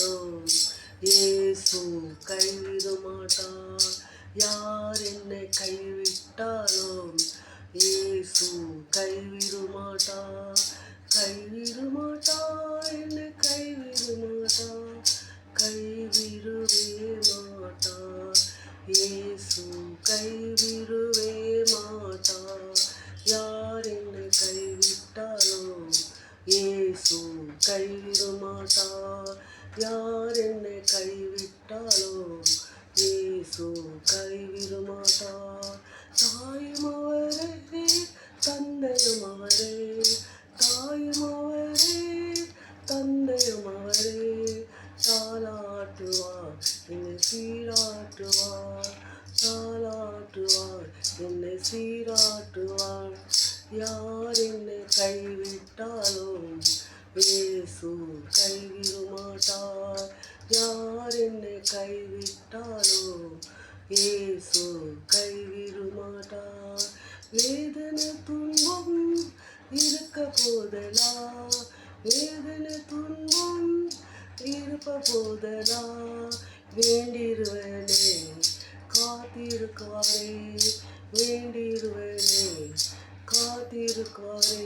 கைவிட்டாலும் இயேசு கைவிட மாட்டார். யார் என்னை கைவிட்டாலும் இயேசு கைவிட மாட்டார். கைவிட மாட்டார், என்னை கைவிட மாட்டார், கைவிடவே மாட்டார். இயேசு கைவிடவே மாட்டார். யார் என்னை கைவிட்டாலும் இயேசு கைவிட மாட்டார். யார் என்னை கைவிட்டாலும் இயேசு கைவிட மாட்டார். தாயும் அவரே, தந்தையும் அவரே, தாயும் அவரே, தந்தையும் அவரே. தாலாட்டுவார், என்னை சீராட்டுவார், தாலாட்டுவார், என்னை சீராட்டுவார். யார் என்னை கைவிட்டாலும் இயேசு கைவிட மாட்டார். யார் என்னை கைவிட்டாலும் இயேசு கைவிட மாட்டார். வேதனை துன்பம் இருக்க போதெல்லாம், வேதனை துன்பம் இருப்ப போதெல்லாம் வேண்டிடுவனே, காத்திருக்குவாரே, வேண்டிடுவனே, காத்திருக்குவாரே.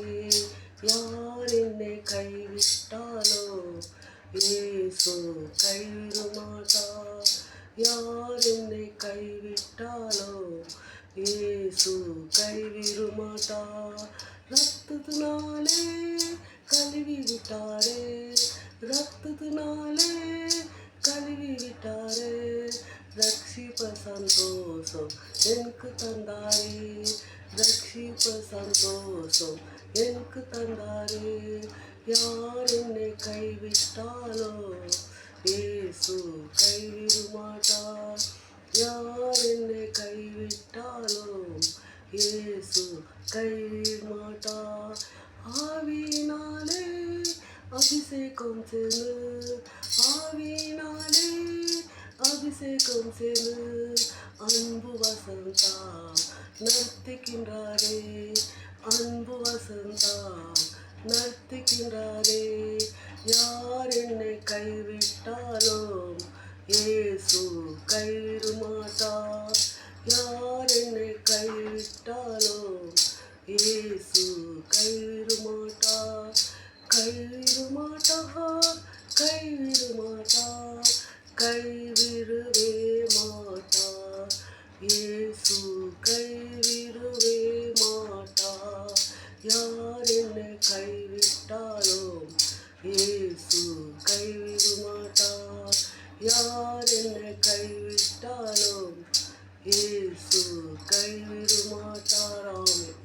யார் என்னை கைவிட்டாலோ இயேசு கைவிட மாட்டார். யார் என்னை கைவிட்டாலோ இயேசு கைவிட மாட்டார். ரத்தத்தினாலே கழுவி விட்டாரே, ரத்தத்தினாலே கழுவி விட்டாரே. ரட்சிப்ப சந்தோஷம் எனக்கு தந்தாரே, ரட்சிப்ப சந்தோஷம் எனக்கு தந்தாரே. யார் என்னை கைவிட்டாலோ இயேசு கைவிட மாட்டார். யார் என்னை கைவிட்டாலோ இயேசு கைவிட மாட்டார். ஆவியினாலே அபிஷேகம் செய்து, ஆவியினாலே அபிஷேகம் செய்து அன்பு வசந்தா நடத்துகின்றாரே, அன்பு வசந்தா நடத்துகின்றாரே. யார் என்னை கைவிட்டாலும் இயேசு கைவிட மாட்டார். யார் என்னை கைவிட்டாலும் இயேசு கைவிட மாட்டார். கைவிட மாட்டார், கைவிட மாட்டார், கைவிடவே மாட்டார். இயேசு கைவிடவே மாட்டார். யார் என்னை கைவிட்டாலும் இயேசு கைவிட மாட்டார். யார் என்னை கைவிட்டாலும் இயேசு கைவிட மாட்டார். ஆமென்.